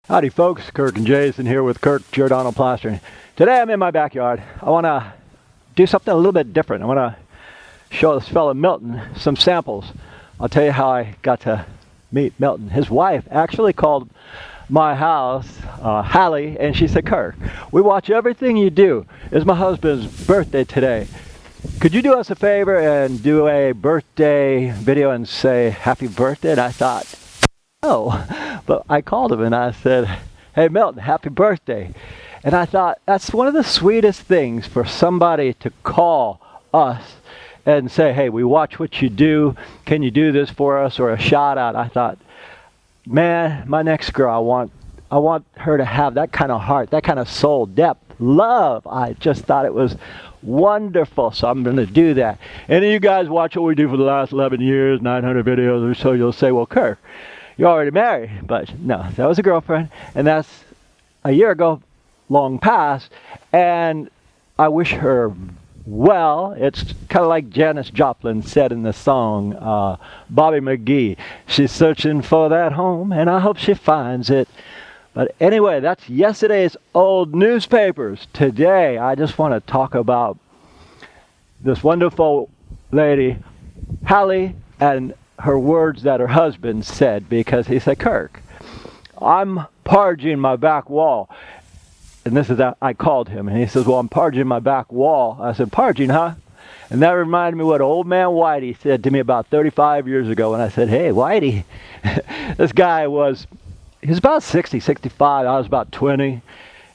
Howdy folks, Kirk and Jason here with Kirk, Giordano Plastering. Today I'm in my backyard. I want to do something a little bit different. I want to show this fellow Milton some samples. I'll tell you how I got to meet Milton. His wife actually called my house, Hallie, and she said, Kirk, we watch everything you do. It's my husband's birthday today. Could you do us a favor and do a birthday video and say happy birthday? And I thought, oh, but I called him and I said, hey Milton, happy birthday. And I thought that's one of the sweetest things for somebody to call us and say, hey, we watch what you do. Can you do this for us? Or a shout out. I thought, man, my next girl, I want her to have that kind of heart, that kind of soul depth, love. I just thought it was wonderful, so I'm going to do that. And you guys watch what we do for the last 11 years, 900 videos or so, you'll say, well, Kirk, you're already married. But no, that was a girlfriend, and that's a year ago, long past, and I wish her well. It's kind of like Janis Joplin said in the song, Bobby McGee, she's searching for that home, and I hope she finds it. But anyway, that's yesterday's old newspapers. Today, I just want to talk about this wonderful lady, Hallie, and her words that her husband said, because he said, Kirk, I'm parging my back wall. And this is that I called him, and he says, well, I'm parging my back wall. I said, parging, huh? And that reminded me what old man Whitey said to me about 35 years ago. And I said, hey, Whitey, this guy he was about 60, 65. I was about 20.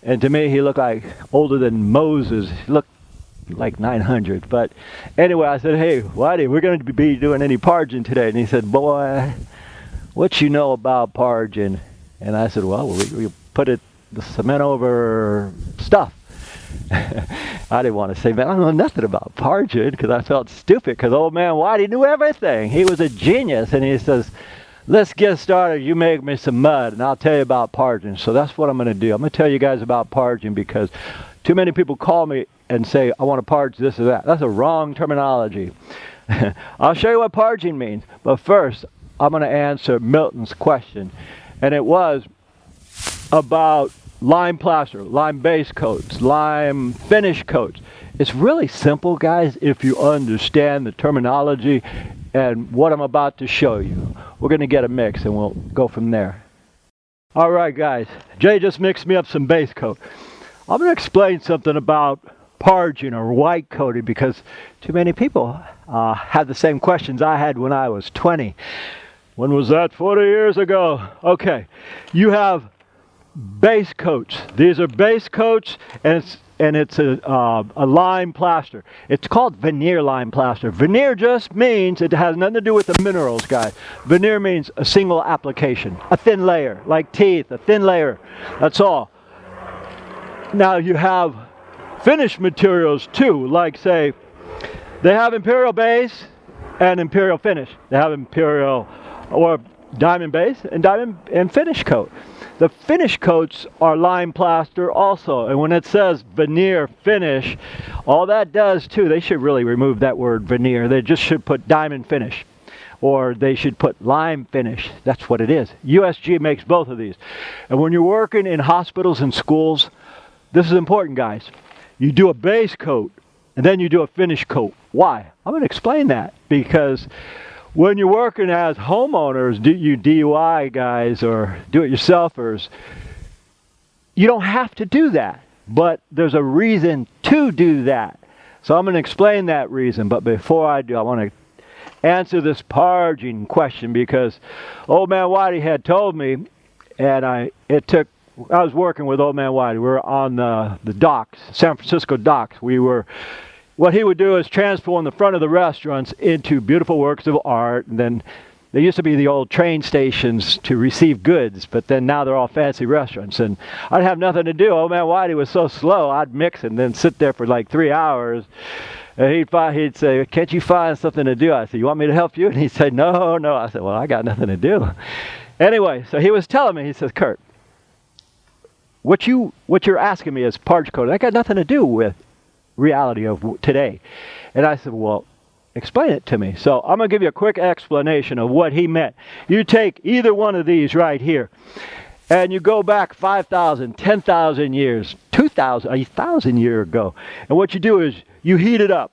And to me, he looked like older than Moses. He looked like 900. But anyway, I said, hey, Whitey, we're going to be doing any parging today. And he said, boy, what you know about parging? And I said, well, we put the cement over stuff. I didn't want to say, man, I don't know nothing about parging, because I felt stupid, because old man Whitey knew everything. He was a genius. And he says, let's get started. You make me some mud, and I'll tell you about parging. So that's what I'm going to do. I'm going to tell you guys about parging, because too many people call me and say, I want to parge this or that. That's a wrong terminology. I'll show you what parging means. But first, I'm going to answer Milton's question. And it was about lime plaster, lime base coats, lime finish coats. It's really simple, guys, if you understand the terminology and what I'm about to show you. We're going to get a mix and we'll go from there. All right, guys. Jay just mixed me up some base coat. I'm going to explain something about parging or white coating, because too many people have the same questions I had when I was 20. When was that? 40 years ago. Okay. You have base coats. These are base coats, and it's a lime plaster. It's called veneer lime plaster. Veneer just means it has nothing to do with the minerals, guys. Veneer means a single application, a thin layer, like teeth, a thin layer. That's all. Now you have finished materials too, like say, they have imperial base and imperial finish. They have imperial or diamond base and diamond and finish coat. The finish coats are lime plaster also, and when it says veneer finish, all that does too, they should really remove that word veneer. They just should put diamond finish, or they should put lime finish. That's what it is. USG makes both of these. And when you're working in hospitals and schools, this is important, guys. You do a base coat, and then you do a finish coat. Why? I'm going to explain that, because when you're working as homeowners, you DIY guys or do-it-yourselfers, you don't have to do that. But there's a reason to do that. So I'm going to explain that reason. But before I do, I want to answer this parging question, because old man Whitey had told me, and I was working with old man Whitey. We were on the docks, San Francisco docks. What he would do is transform the front of the restaurants into beautiful works of art. And then there used to be the old train stations to receive goods, but then now they're all fancy restaurants. And I'd have nothing to do. Old man Whitey was so slow, I'd mix and then sit there for like 3 hours. And he'd say, can't you find something to do? I said, you want me to help you? And he'd say, no. I said, well, I got nothing to do. Anyway, so he was telling me, he says, Kirk, what you're asking me is parge coating. That got nothing to do with reality of today. And I said, well, explain it to me. So I'm going to give you a quick explanation of what he meant. You take either one of these right here, and you go back 5,000, 10,000 years, 2,000, 1,000 years ago, and what you do is you heat it up.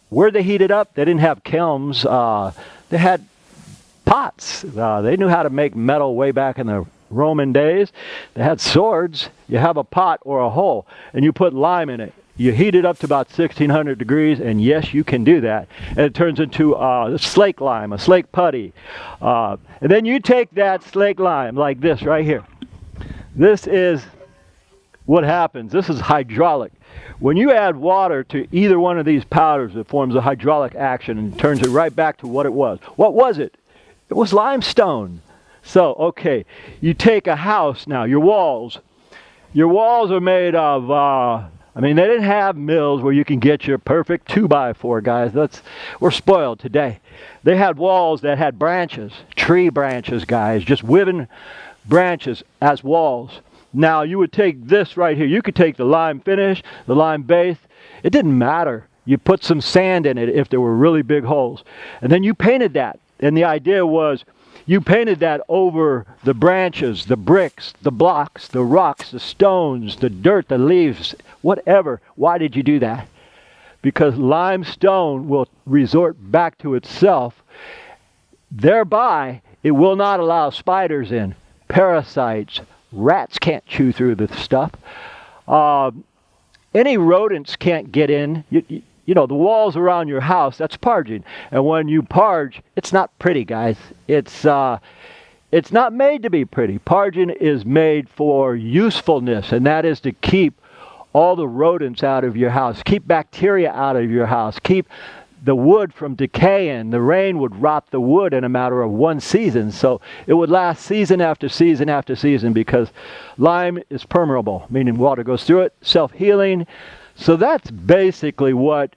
Where'd they heat it up? They didn't have kilns. They had pots. They knew how to make metal way back in the Roman days. They had swords. You have a pot or a hole, and you put lime in it. You heat it up to about 1,600 degrees, and yes, you can do that. And it turns into slake lime, a slake putty. And then you take that slake lime like this right here. This is what happens. This is hydraulic. When you add water to either one of these powders, it forms a hydraulic action and turns it right back to what it was. What was it? It was limestone. So, okay, you take a house now, your walls. Your walls are made of, I mean, they didn't have mills where you can get your perfect 2x4, guys. We're spoiled today. They had walls that had branches, tree branches, guys, just woven branches as walls. Now, you would take this right here. You could take the lime finish, the lime base. It didn't matter. You put some sand in it if there were really big holes. And then you painted that. And the idea was you painted that over the branches, the bricks, the blocks, the rocks, the stones, the dirt, the leaves, whatever. Why did you do that? Because limestone will resort back to itself. Thereby, it will not allow spiders in, parasites. Rats can't chew through the stuff. Any rodents can't get in. You know, the walls around your house, that's parging. And when you parge, it's not pretty, guys. It's not made to be pretty. Parging is made for usefulness, and that is to keep all the rodents out of your house, keep bacteria out of your house, keep the wood from decaying. The rain would rot the wood in a matter of one season, so it would last season after season after season because lime is permeable, meaning water goes through it, self-healing. So that's basically what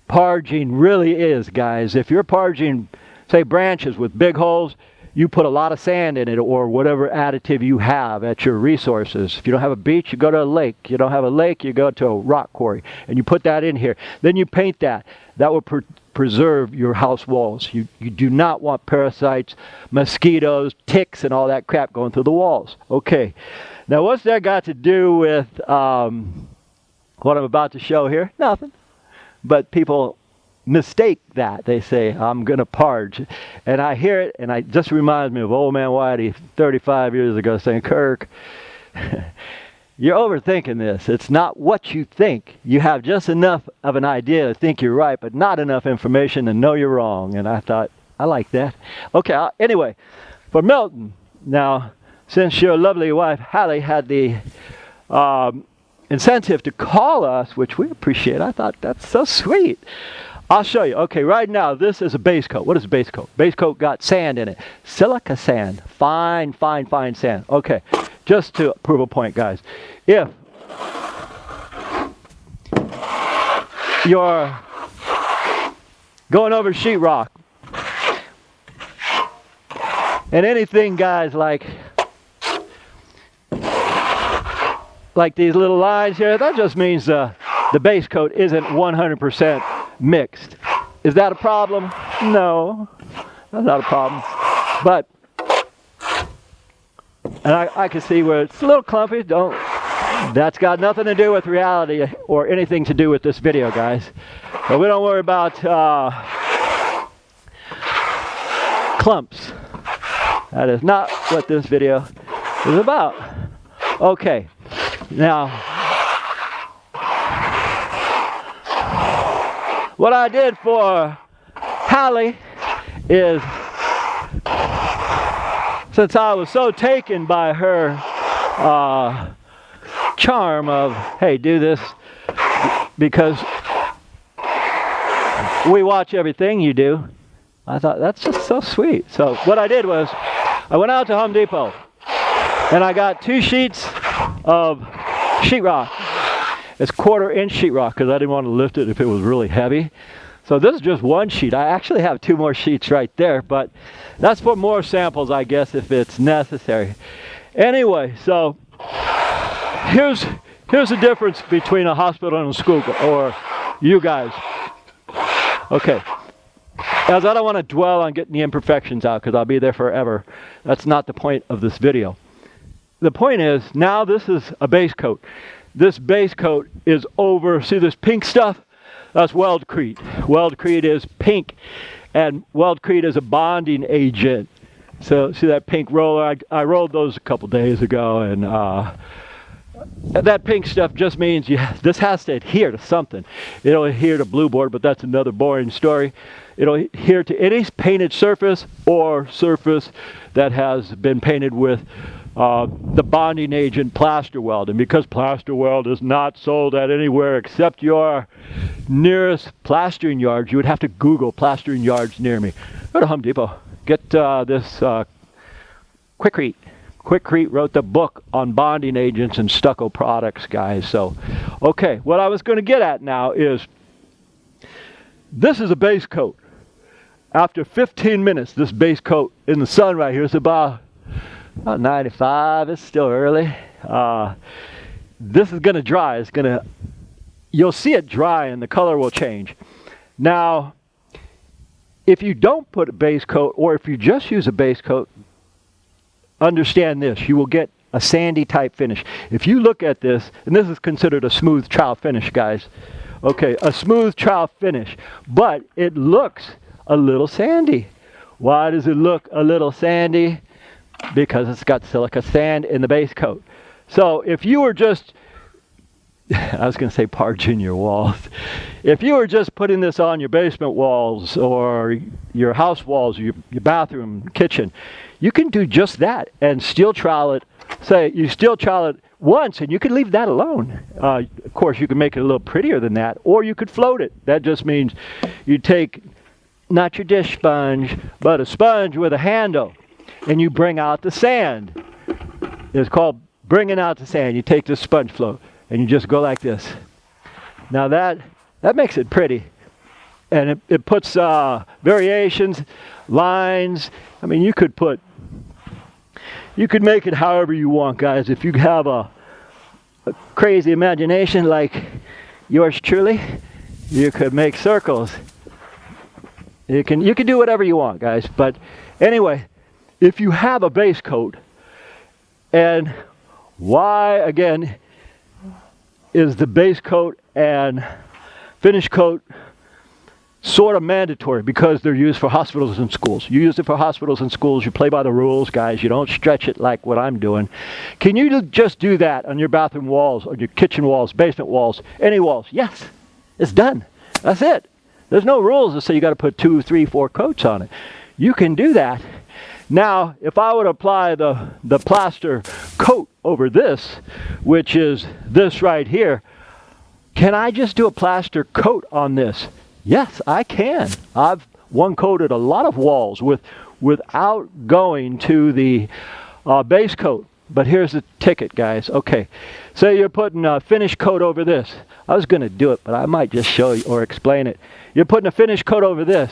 parging really is, guys. If you're parging, say, branches with big holes, you put a lot of sand in it or whatever additive you have at your resources. If you don't have a beach, you go to a lake. You don't have a lake, you go to a rock quarry. And you put that in here. Then you paint that. That will preserve your house walls. You do not want parasites, mosquitos, ticks, and all that crap going through the walls. Okay. Now, what's that got to do with what I'm about to show here? Nothing. But people mistake that. They say, I'm going to parge. And I hear it, and it just reminds me of old man Whitey 35 years ago saying, Kirk, you're overthinking this. It's not what you think. You have just enough of an idea to think you're right, but not enough information to know you're wrong. And I thought, I like that. Okay, anyway, for Milton, now, since your lovely wife, Hallie, had the incentive to call us, which we appreciate, I thought, that's so sweet. I'll show you. Okay, right now, this is a base coat. What is a base coat? Base coat got sand in it. Silica sand. Fine, fine, fine sand. Okay, just to prove a point, guys. If you're going over sheetrock, and anything, guys, like these little lines here, that just means the base coat isn't 100% mixed. Is that a problem? No, that's not a problem. But, and I can see where it's a little clumpy. That's got nothing to do with reality or anything to do with this video, guys. But we don't worry about clumps. That is not what this video is about. Okay, now, what I did for Hallie is, since I was so taken by her charm of, hey, do this, because we watch everything you do, I thought, that's just so sweet. So what I did was, I went out to Home Depot, and I got 2 sheets of sheetrock. It's 1/4-inch sheetrock because I didn't want to lift it if it was really heavy. So this is just 1 sheet. I actually have 2 more sheets right there, but that's for more samples, I guess, if it's necessary. Anyway, so here's the difference between a hospital and a school, or you guys. Okay. As I don't want to dwell on getting the imperfections out because I'll be there forever. That's not the point of this video. the point is, now this is a base coat. This base coat is over, see this pink stuff? That's weldcrete. Weldcrete is pink, and weldcrete is a bonding agent. So see that pink roller? I rolled those a couple days ago, and that pink stuff just means this has to adhere to something. It'll adhere to blue board, but that's another boring story. It'll adhere to any painted surface or surface that has been painted with the bonding agent plaster weld. And because plaster weld is not sold at anywhere except your nearest plastering yards, you would have to Google plastering yards near me. Go to Home Depot. Get this Quikrete. Quikrete wrote the book on bonding agents and stucco products, guys. So, okay, what I was going to get at now is, this is a base coat. After 15 minutes, this base coat in the sun right here is about 95. It's still early. This is going to dry. You'll see it dry and the color will change. Now, if you don't put a base coat, or if you just use a base coat, understand this, you will get a sandy type finish. If you look at this, and this is considered a smooth trowel finish, guys. Okay, a smooth trowel finish, but it looks a little sandy. Why does it look a little sandy? Because it's got silica sand in the base coat. So if you were just, I was going to say parging your walls. If you were just putting this on your basement walls or your house walls, your bathroom, kitchen, you can do just that and steel trowel it. Say you steel trowel it once and you could leave that alone. Of course, you could make it a little prettier than that, or you could float it. That just means you take, not your dish sponge, but a sponge with a handle, and you bring out the sand. It's called bringing out the sand. You take this sponge float and you just go like this. Now that makes it pretty, and it puts variations, lines. I mean, you could make it however you want, guys. If you have a crazy imagination like yours truly, you could make circles. You can do whatever you want, guys. But anyway, if you have a base coat, and why again is the base coat and finish coat sort of mandatory? Because they're used for hospitals and schools. You use it for hospitals and schools. You play by the rules, guys. You don't stretch it like what I'm doing. Can you just do that on your bathroom walls, or your kitchen walls, basement walls, any walls? Yes, it's done. That's it. There's no rules that say you got to put 2, 3, 4 coats on it. You can do that. Now, if I would apply the plaster coat over this, which is this right here, can I just do a plaster coat on this? Yes, I can. I've one-coated a lot of walls without going to the base coat. But here's the ticket, guys. Okay, say you're putting a finish coat over this. I was going to do it, but I might just show you or explain it. You're putting a finish coat over this.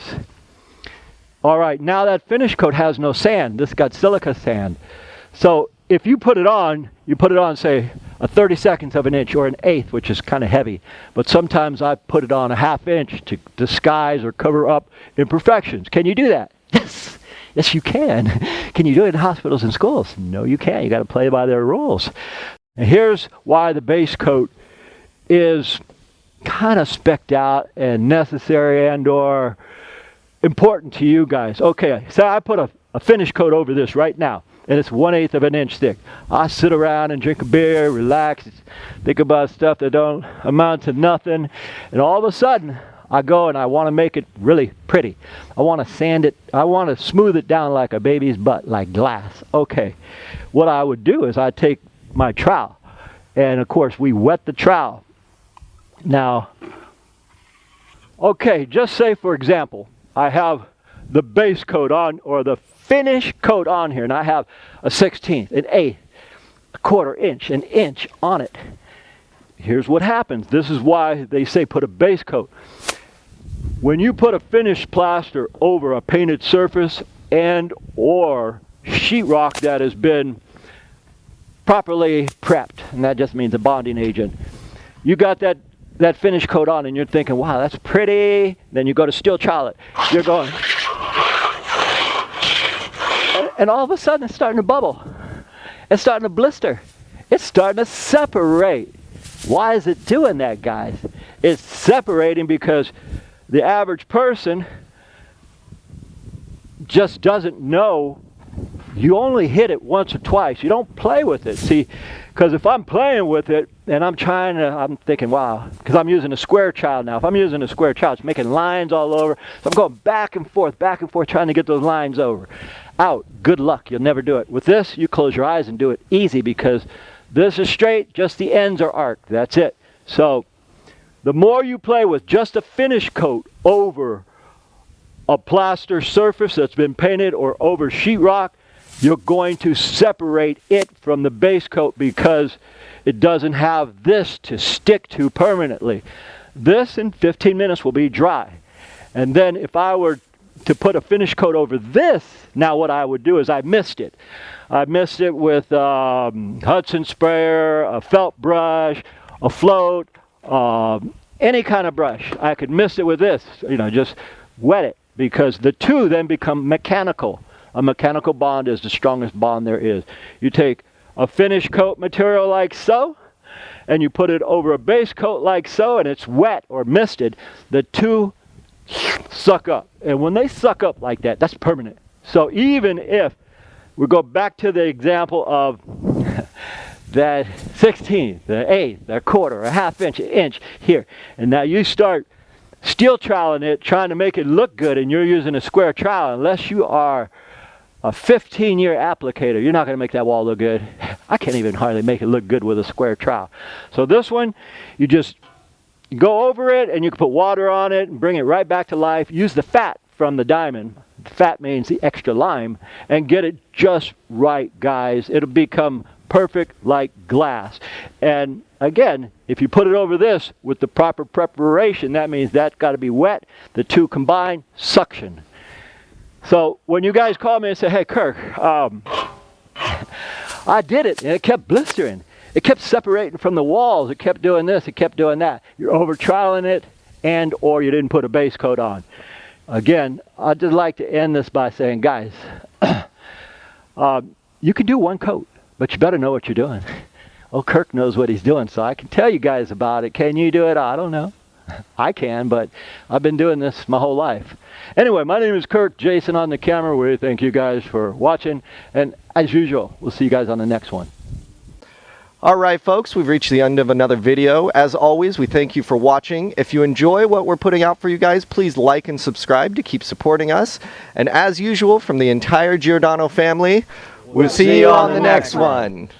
All right, now that finish coat has no sand. This got silica sand. So if you put it on, say a 32nd of an inch or an eighth, which is kind of heavy. But sometimes I put it on a 1/2 inch to disguise or cover up imperfections. Can you do that? Yes. Yes, you can. Can you do it in hospitals and schools? No, you can't. You got to play by their rules. And here's why the base coat is kind of specced out and necessary and or important to you guys. Okay, so I put a finish coat over this right now, and it's 1/8 of an inch thick. I sit around and drink a beer, relax, think about stuff that don't amount to nothing, and all of a sudden I go and I want to make it really pretty. I want to sand it, I want to smooth it down like a baby's butt, like glass. Okay, what I would do is I take my trowel, and of course we wet the trowel. Now, okay, just say for example, I have the base coat on, or the finish coat on here, and I have a 1/16, an eighth, a 1/4 inch, an inch on it. Here's what happens. This is why they say put a base coat. When you put a finished plaster over a painted surface and or sheetrock that has been properly prepped, and that just means a bonding agent, you got that finish coat on and you're thinking, wow, that's pretty. Then you go to steel trowel it. You're going, and all of a sudden it's starting to bubble. it's starting to blister. It's starting to separate. Why is it doing that, guys? It's separating because the average person just doesn't know. You only hit it once or twice. You don't play with it. See, because if I'm playing with it and I'm thinking, wow, because I'm using a square trowel now. If I'm using a square trowel, it's making lines all over. So I'm going back and forth, trying to get those lines out. Good luck. You'll never do it. With this, you close your eyes and do it easy because this is straight, just the ends are arced. That's it. So the more you play with just a finish coat over a plaster surface that's been painted or over sheetrock, you're going to separate it from the base coat because it doesn't have this to stick to permanently. This in 15 minutes will be dry. And then if I were to put a finish coat over this, now what I would do is I mist it. I mist it with Hudson sprayer, a felt brush, a float, any kind of brush. I could mist it with this, just wet it, because the two then become mechanical. A mechanical bond is the strongest bond there is. You take a finish coat material like so, and you put it over a base coat like so, and it's wet or misted, the two suck up. And when they suck up like that, that's permanent. So even if we go back to the example of that 16th, the eighth, a quarter, a half inch, an inch here, and now you start steel troweling it, trying to make it look good, and you're using a square trowel, unless you are a 15-year applicator, you're not going to make that wall look good. I can't even hardly make it look good with a square trowel. So this one, you just go over it, and you can put water on it and bring it right back to life. Use the fat from the diamond. Fat means the extra lime, and get it just right, guys. It'll become perfect like glass. And again, if you put it over this with the proper preparation, that means that's got to be wet. The two combined, suction. So when you guys call me and say, hey, Kirk, I did it, and it kept blistering. It kept separating from the walls. It kept doing this. It kept doing that. You're over troweling it, and or you didn't put a base coat on. Again, I'd just like to end this by saying, guys, you can do one coat, but you better know what you're doing. Oh, Kirk knows what he's doing, so I can tell you guys about it. Can you do it? I don't know. I can, but I've been doing this my whole life. Anyway, my name is Kirk, Jason on the camera. We thank you guys for watching, and as usual, we'll see you guys on the next one. All right, folks, we've reached the end of another video. As always, we thank you for watching. If you enjoy what we're putting out for you guys, please like and subscribe to keep supporting us. And as usual, from the entire Giordano family, we'll see you on the next one.